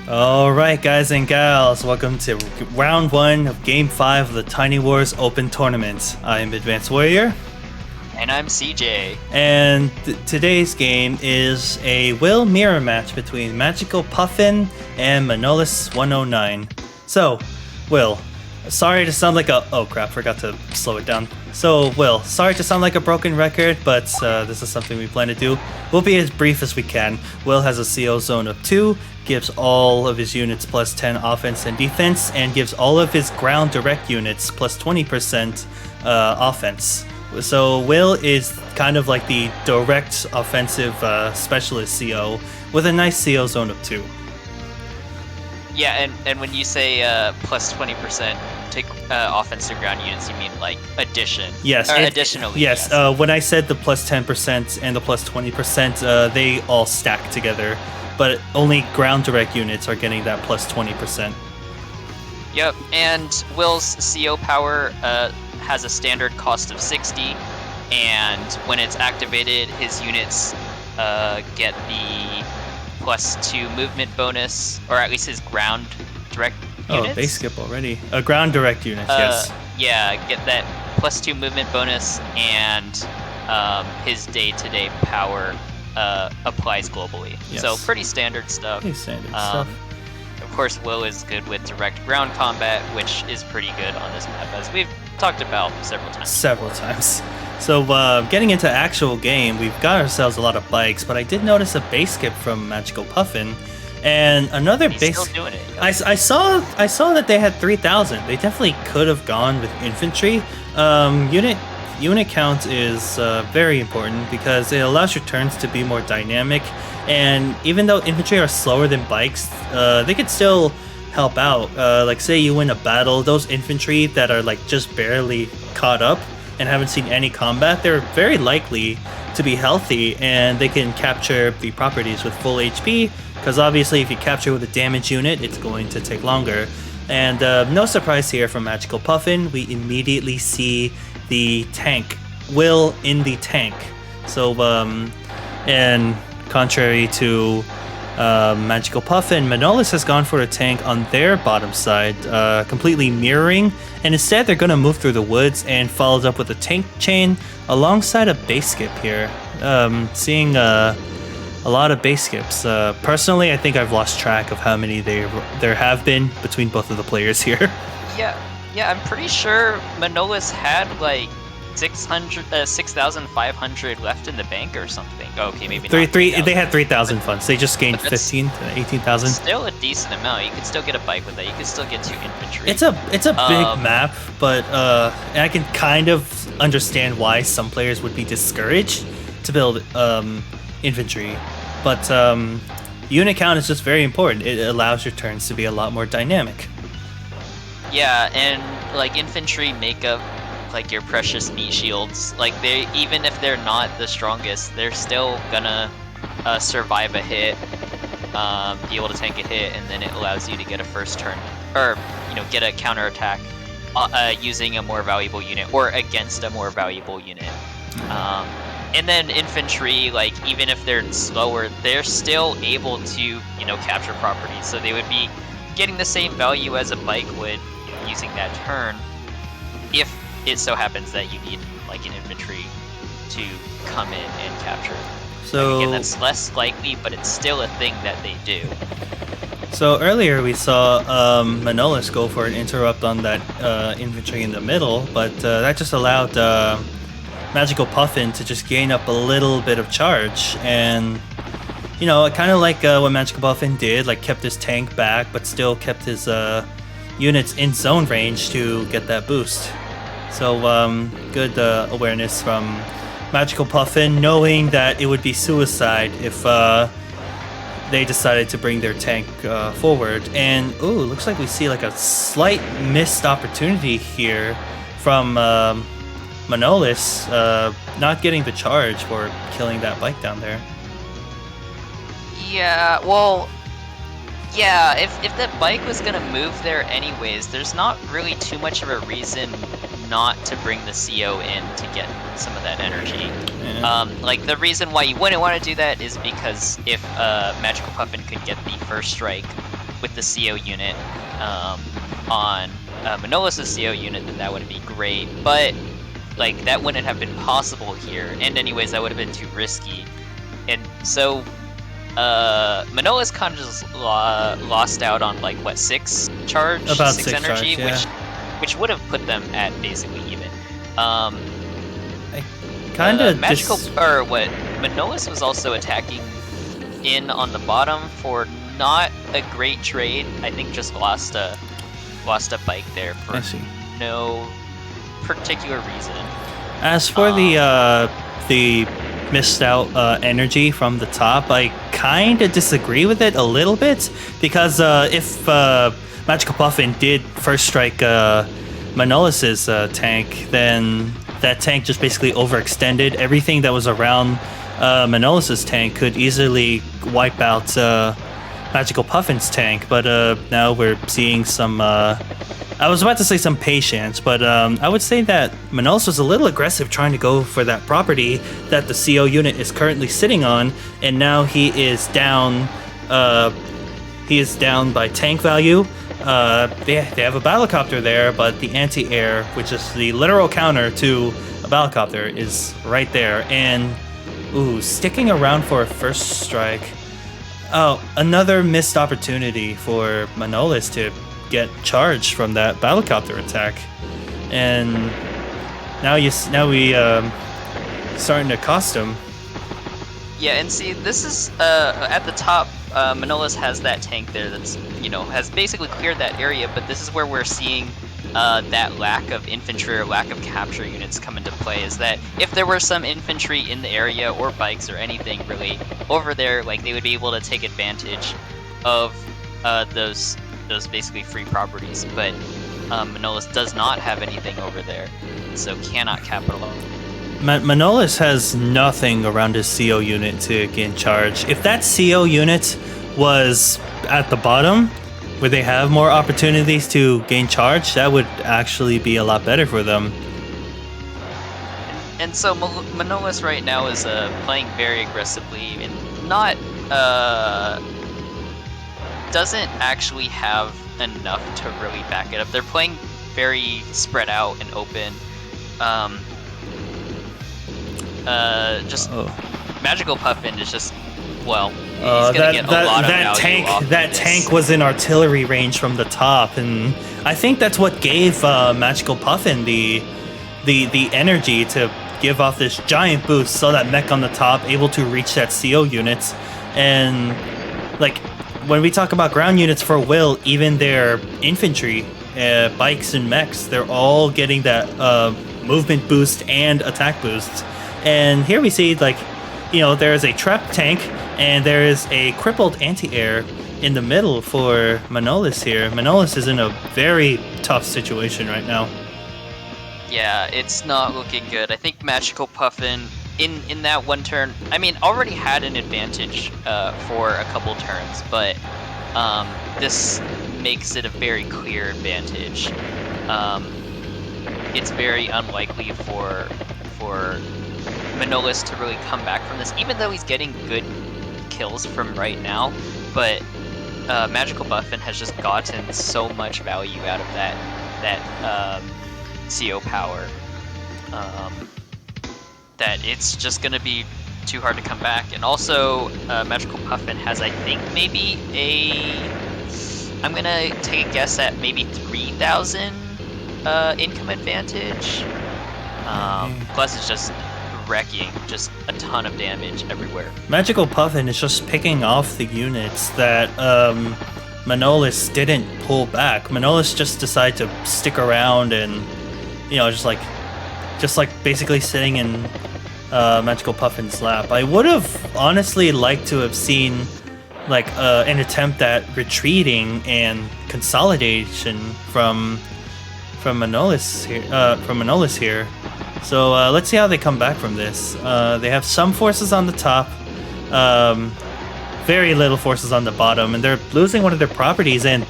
Alright guys and gals, welcome to round 1 of game 5 of the Tiny Wars Open Tournament. I am Advanced Warrior. And I'm CJ. And today's game is a will mirror match between magicalpuffin and Manolis109. So, Will, sorry to sound like a... Oh crap, forgot to slow it down. So, Will, sorry to sound like a broken record, but this is something we plan to do. We'll be as brief as we can. Will has a CO zone of 2, gives all of his units plus 10 offense and defense, and gives all of his ground direct units plus 20% offense. So Will is kind of like the direct offensive specialist CO with a nice CO zone of 2. Yeah, and when you say plus 20% to offensive ground units, you mean like addition? Yes. Additionally. Yes. When I said the plus 10% and the plus 20%, they all stack together. But only ground direct units are getting that plus 20%. Yep, and Will's CO power has a standard cost of 60, and when it's activated, his units get the plus 2 movement bonus, or at least his ground direct units. Oh, they skip already. A ground direct unit, yes. Yeah, get that plus 2 movement bonus, and his day-to-day power applies globally. Yes. So pretty standard stuff. Pretty standard stuff. Of course, Will is good with direct ground combat, which is pretty good on this map, as we've talked about several times. So getting into actual game, we've got ourselves a lot of bikes, but I did notice a base skip from magicalpuffin, and another He's base. still doing it. Yep. I saw that they had 3,000. They definitely could have gone with infantry. Unit count is very important because it allows your turns to be more dynamic, and even though infantry are slower than bikes, they could still help out. Like say you win a battle, those infantry that are like just barely caught up and haven't seen any combat, they're very likely to be healthy and they can capture the properties with full HP, because obviously if you capture with a damage unit, it's going to take longer. And no surprise here from magicalpuffin, we immediately see the tank, Will in the tank. So, and contrary to magicalpuffin, Manolis has gone for a tank on their bottom side, completely mirroring, and instead they're going to move through the woods and followed up with a tank chain alongside a base skip here. Seeing a lot of base skips. Personally, I think I've lost track of how many there have been between both of the players here. Yeah, I'm pretty sure Manolis had like 6,500 left in the bank or something. Oh, okay, maybe not. They had 3,000 funds. They just gained 15 to 18,000. Still a decent amount. You could still get a bike with that. You could still get 2 infantry. It's a big map, but and I can kind of understand why some players would be discouraged to build infantry. But unit count is just very important. It allows your turns to be a lot more dynamic. Yeah, and like infantry make up like your precious meat shields. Like they, even if they're not the strongest, they're still gonna survive a hit, be able to tank a hit, and then it allows you to get a first turn, or get a counterattack using a more valuable unit or against a more valuable unit. And then infantry, like even if they're slower, they're still able to capture properties. So they would be getting the same value as a bike would using that turn, if it so happens that you need like an infantry to come in and capture. So again, that's less likely, but it's still a thing that they do. So earlier we saw Manolis go for an interrupt on that infantry in the middle, but that just allowed magicalpuffin to just gain up a little bit of charge, and kind of like what magicalpuffin did, like kept his tank back, but still kept his units in zone range to get that boost. So good awareness from magicalpuffin, knowing that it would be suicide if they decided to bring their tank forward. And ooh, looks like we see like a slight missed opportunity here from Manolis, not getting the charge for killing that bike down there. Yeah, well, yeah, if that bike was gonna move there anyways, there's not really too much of a reason not to bring the CO in to get some of that energy. Yeah. Like, the reason why you wouldn't want to do that is because if magicalpuffin could get the first strike with the CO unit on Manolis' CO unit, then that would be great. But like that wouldn't have been possible here, and anyways, that would have been too risky. And so Manolis kind of just lost out on like what 6 charge, About 6 6 energy, charge, yeah. which would have put them at basically even. Kind of magical or what? Manolis was also attacking in on the bottom for not a great trade. I think just lost a bike there for no particular reason. As for the missed out energy from the top, I kind of disagree with it a little bit, because if Magical Puffin did first strike Manolis' tank, then that tank just basically overextended. Everything that was around Manolis' tank could easily wipe out Magical Puffin's tank, but now we're seeing some I was about to say some patience, but I would say that Manolis was a little aggressive trying to go for that property that the CO unit is currently sitting on, and now he is down. He is down by tank value. They have a battlecopter there, but the anti-air, which is the literal counter to a battlecopter, is right there. And sticking around for a first strike. Oh, another missed opportunity for Manolis to get charged from that battlecopter attack, and now we starting to cost him. Yeah, and see, this is at the top. Manolis has that tank there that's has basically cleared that area, but this is where we're seeing that lack of infantry or lack of capture units come into play. Is that if there were some infantry in the area or bikes or anything really over there, like they would be able to take advantage of those basically free properties, but Manolis does not have anything over there, so cannot capitalize. Manolis has nothing around his CO unit to gain charge. If that CO unit was at the bottom, where they have more opportunities to gain charge, that would actually be a lot better for them. And so Manolis right now is playing very aggressively and not doesn't actually have enough to really back it up. They're playing very spread out and open. Magical Puffin is just, well, he's gonna get a lot of value off of that this. tank was in artillery range from the top, and I think that's what gave Magical Puffin the energy to give off this giant boost, so that mech on the top able to reach that CO unit. And like when we talk about ground units for Will, even their infantry, bikes and mechs, they're all getting that movement boost and attack boost. And here we see, like, there is a trap tank and there is a crippled anti-air in the middle for Manolis here. Manolis is in a very tough situation right now. Yeah, it's not looking good. I think Magical Puffin in that one turn, I mean, already had an advantage for a couple turns, but this makes it a very clear advantage. It's very unlikely for Manolis to really come back from this, even though he's getting good kills from right now. But Magical Puffin has just gotten so much value out of that CO power that it's just gonna be too hard to come back. And also, Magical Puffin has, I think, maybe I'm gonna take a guess at maybe 3,000 income advantage. Plus, it's just wrecking just a ton of damage everywhere. Magical Puffin is just picking off the units that Manolis didn't pull back. Manolis just decided to stick around and, just like basically sitting in Magical Puffin's lap. I would have honestly liked to have seen like an attempt at retreating and consolidation from Manolis here. So let's see how they come back from this. They have some forces on the top, very little forces on the bottom, and they're losing one of their properties, and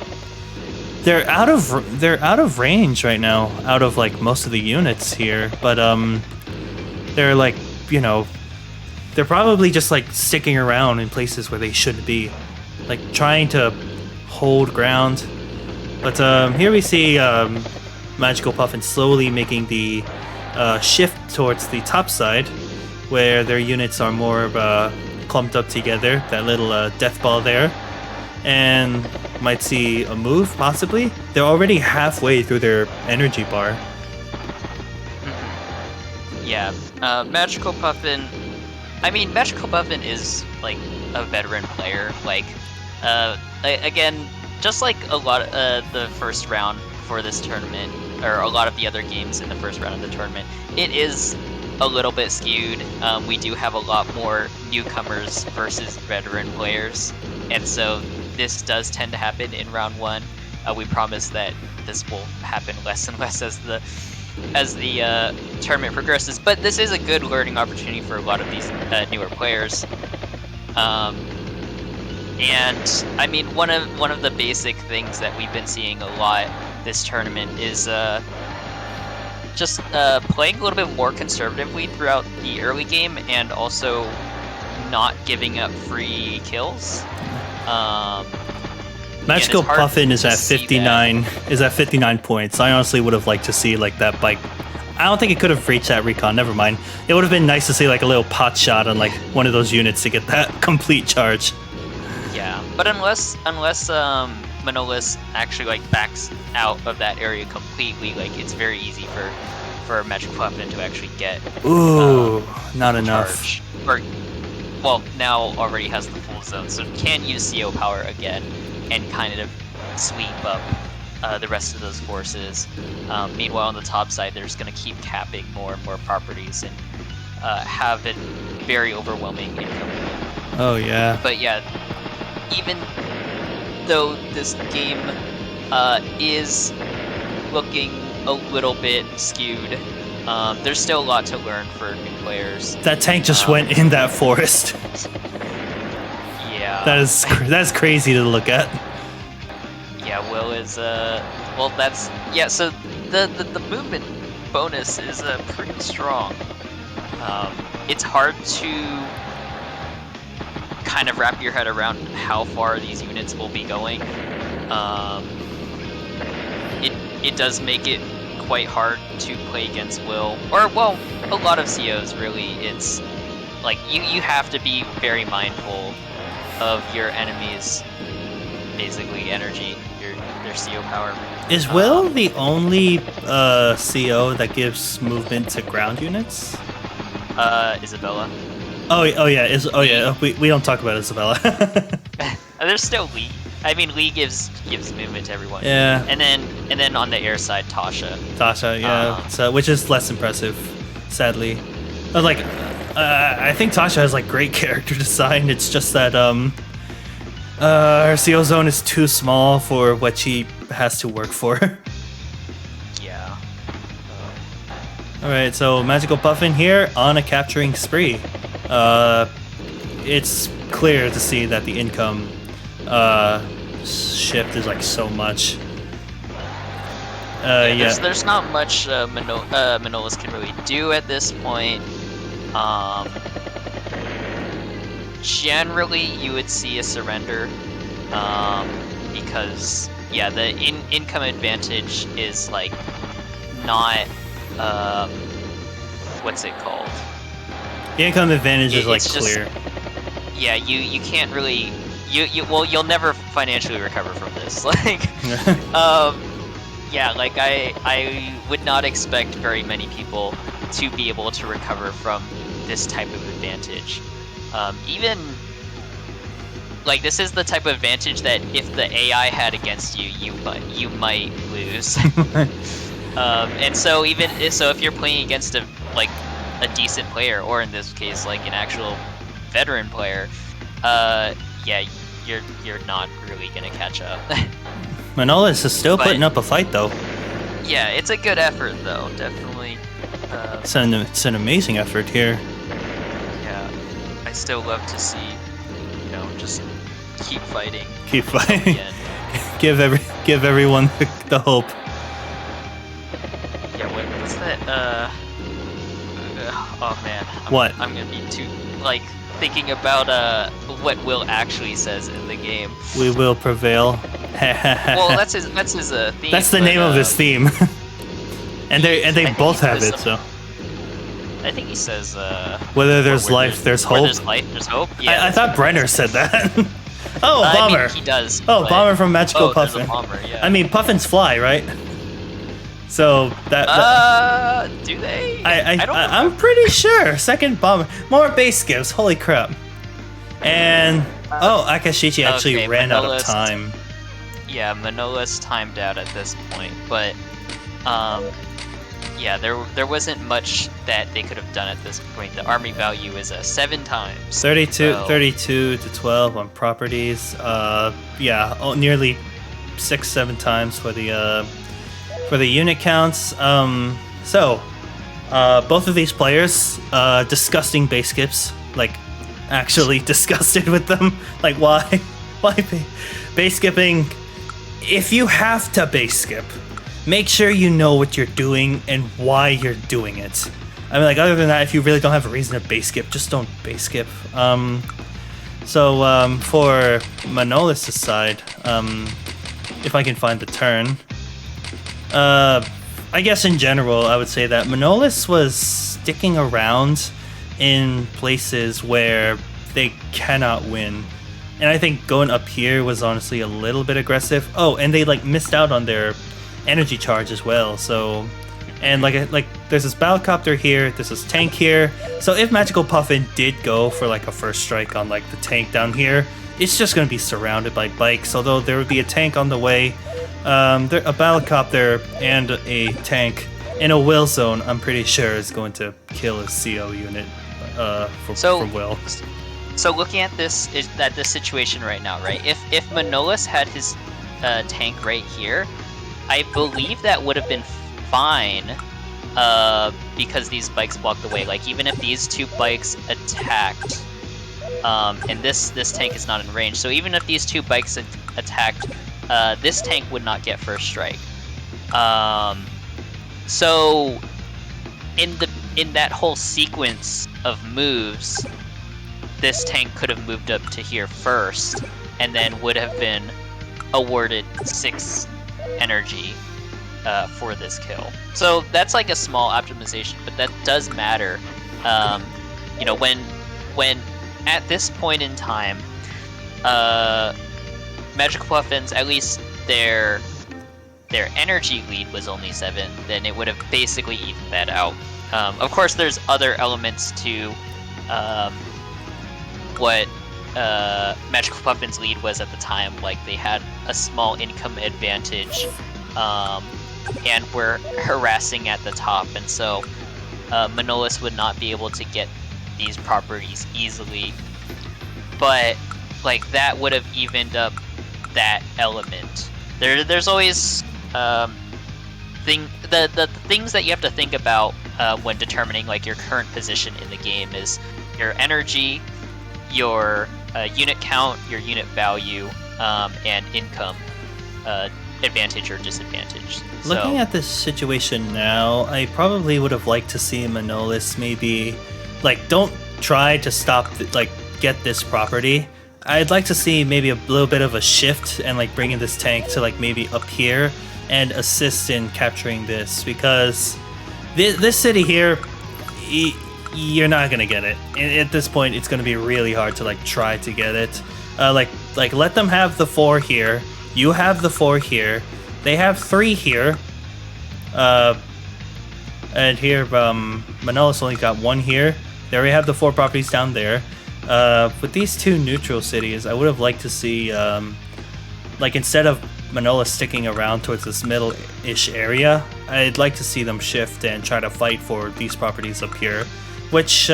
they're out of range right now, out of like most of the units here. But they're like, they're probably just like sticking around in places where they shouldn't be, like trying to hold ground. But here we see Magical Puffin slowly making the shift towards the top side, where their units are more clumped up together. That little death ball there. And might see a move, possibly. They're already halfway through their energy bar. Yeah, Magical Puffin. I mean, Magical Puffin is like a veteran player. Like, again, just like a lot of the first round for this tournament, or a lot of the other games in the first round of the tournament, it is a little bit skewed. We do have a lot more newcomers versus veteran players, and so this does tend to happen in round one. We promise that this will happen less and less as the tournament progresses, but this is a good learning opportunity for a lot of these newer players. And I mean, one of the basic things that we've been seeing a lot this tournament is just playing a little bit more conservatively throughout the early game, and also not giving up free kills. Magical Puffin is at 59. Is at 59 points. I honestly would have liked to see like that bike. I don't think it could have reached that recon. Never mind. It would have been nice to see like a little pot shot on like one of those units to get that complete charge. Yeah, but unless Manolis actually like backs out of that area completely, like it's very easy for Magical Puffin to actually get. Ooh, not enough. Or, well, now already has the full zone, so can use CO power again and kind of sweep up the rest of those forces. Meanwhile, on the top side, they're just going to keep capping more and more properties and have it very overwhelming income. Oh, yeah. But yeah, even though this game is looking a little bit skewed, there's still a lot to learn for new players. That tank just went in that forest. Yeah. That's crazy to look at. Yeah, Will is well, that's so the movement bonus is pretty strong. It's hard to kind of wrap your head around how far these units will be going. It does make it quite hard to play against Will, or well, a lot of COs really. It's like you have to be very mindful of your enemy's basically energy, their CO power. Is Will the only CO that gives movement to ground units? Isabella. Oh yeah. We don't talk about Isabella. There's still Lee. I mean, Lee gives movement to everyone. Yeah. And then on the air side, Tasha. Tasha, yeah. So, which is less impressive, sadly. Like, I think Tasha has like great character design. It's just that her CO zone is too small for what she has to work for. Yeah. All right, so Magical Puffin here on a capturing spree. It's clear to see that the income shift is like so much. Yeah. There's not much Manolis can really do at this point. Generally, you would see a surrender, because yeah, the income advantage is like not what's it called? The income advantage is like clear. Yeah, you can't really you'll never financially recover from this. Like, yeah, like I would not expect very many people to be able to recover from this type of advantage. Even like this is the type of advantage that if the AI had against you, you might lose. And so if you're playing against a decent player, or in this case like an actual veteran player, yeah, you're not really gonna catch up. Manolis is still putting up a fight though. Yeah, it's a good effort though, definitely. It's an amazing effort here. Yeah, I still love to see, just keep fighting. Keep fighting. give everyone the hope. Yeah, what's that? Oh man. What? I'm gonna be too thinking about what Will actually says in the game. We will prevail. Well, that's his theme. That's the name of his theme. and they both have it, so. I think he says, whether there's life, there's hope. There's life, there's hope. Yeah. I thought Brenner said that. Oh, Bomber. I mean, he does. Oh, Bomber from Magical there's Puffin. a Bomber, yeah. I mean, puffins fly, right? So that. Do they? I'm pretty sure. Second Bomber. More base skips. Holy crap. And Akashichi actually ran out of time. Yeah, Manolis timed out at this point, but yeah, there wasn't much that they could have done at this point. The army value is 7 times. 32 to 12 on properties. Yeah, nearly 6-7 times for the unit counts. So both of these players, disgusting base skips. Like, actually disgusted with them. Like, why base skipping? If you have to base skip, make sure you know what you're doing and why you're doing it. I mean, like, other than that, if you really don't have a reason to base skip, just don't base skip. So for Manolis' side, if I can find the turn, I guess in general, I would say that Manolis was sticking around in places where they cannot win. And I think going up here was honestly a little bit aggressive. Oh, and they like missed out on their energy charge as well. So, and like there's this battlecopter here, there's this tank here. So if Magical Puffin did go for like a first strike on like the tank down here, it's just going to be surrounded by bikes. Although there would be a tank on the way, a battlecopter and a tank in a will zone. I'm pretty sure is going to kill a CO unit from will. So looking at this situation right now, right? If Manolis had his tank right here, I believe that would have been fine, because these bikes blocked the way. Like, even if these 2 bikes attacked, and this tank is not in range, so even if these 2 bikes attacked, this tank would not get first strike. So in that whole sequence of moves, this tank could have moved up to here first, and then would have been awarded 6 energy for this kill. So that's like a small optimization, but that does matter. You know, when at this point in time, Magical Puffins, at least their energy lead was only 7, then it would have basically evened that out. Of course, there's other elements to what Magical Puffin's lead was at the time. Like, they had a small income advantage, and were harassing at the top, and so Manolis would not be able to get these properties easily. But like, that would have evened up that element. There's always the things that you have to think about when determining like your current position in the game is your energy, your unit count, your unit value, and income advantage or disadvantage. Looking at this situation now, I probably would have liked to see Manolis maybe, like, don't try to stop, get this property. I'd like to see maybe a little bit of a shift and like bringing this tank to like maybe up here and assist in capturing this, because this city here, you're not gonna get it. At this point, it's gonna be really hard to like try to get it. Like let them have the 4 here. You have the 4 here. They have 3 here. And here, Manolis only got 1 here. They already have the 4 properties down there. With these 2 neutral cities, I would have liked to see, like, instead of Manolis sticking around towards this middle-ish area, I'd like to see them shift and try to fight for these properties up here, which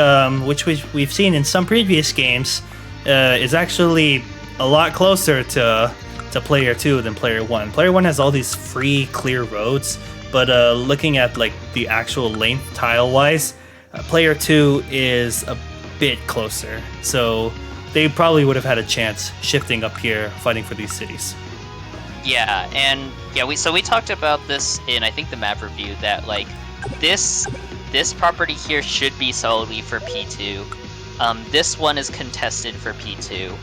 we've seen in some previous games is actually a lot closer to player 2 than player 1. Player 1 has all these free, clear roads, but looking at like the actual length tile-wise, player 2 is a bit closer, so they probably would have had a chance shifting up here, fighting for these cities. Yeah, and yeah, we talked about this in, I think, the map review, that like this property here should be solidly for P2. This one is contested for P2.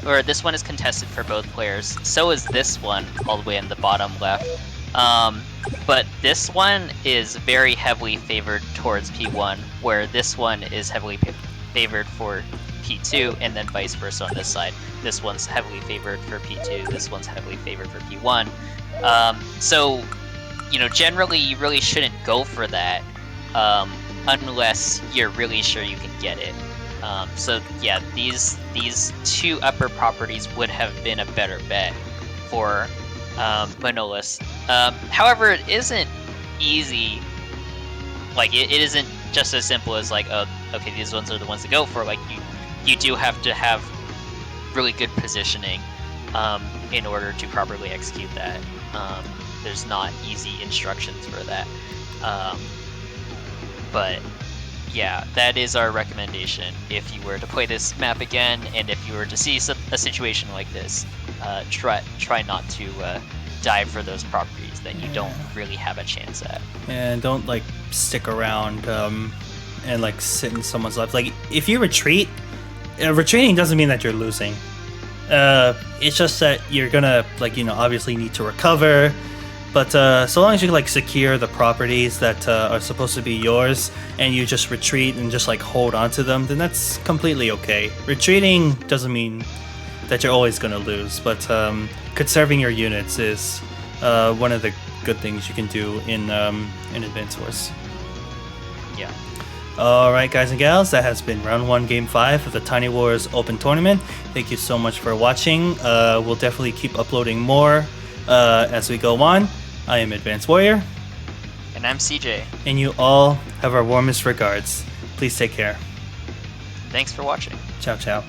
or this one is contested for both players. So is this one, all the way in the bottom left. But this one is very heavily favored towards P1, where this one is heavily favored for P2, and then vice versa on this side. This one's heavily favored for P2, this one's heavily favored for P1. So, you know, generally you really shouldn't go for that unless you're really sure you can get it. So yeah, these two upper properties would have been a better bet for Manolis. However, it isn't easy. Like it isn't just as simple as like, oh, okay, these ones are the ones to go for. Like you do have to have really good positioning in order to properly execute that. There's not easy instructions for that. But yeah, that is our recommendation. If you were to play this map again, and if you were to see a situation like this, try not to dive for those properties that you don't really have a chance at. And don't like stick around and like sit in someone's left. Like if you retreat, retreating doesn't mean that you're losing. It's just that you're gonna like, you know, obviously need to recover. But so long as you like secure the properties that are supposed to be yours, and you just retreat and just like hold on to them, then that's completely okay. Retreating doesn't mean that you're always gonna lose, but conserving your units is one of the good things you can do in Advance Wars. Yeah. Alright guys and gals, that has been round 1 game 5 of the Tiny Wars Open Tournament. Thank you so much for watching. We'll definitely keep uploading more as we go on. I am Advanced Warrior. And I'm CJ. And you all have our warmest regards. Please take care. Thanks for watching. Ciao, ciao.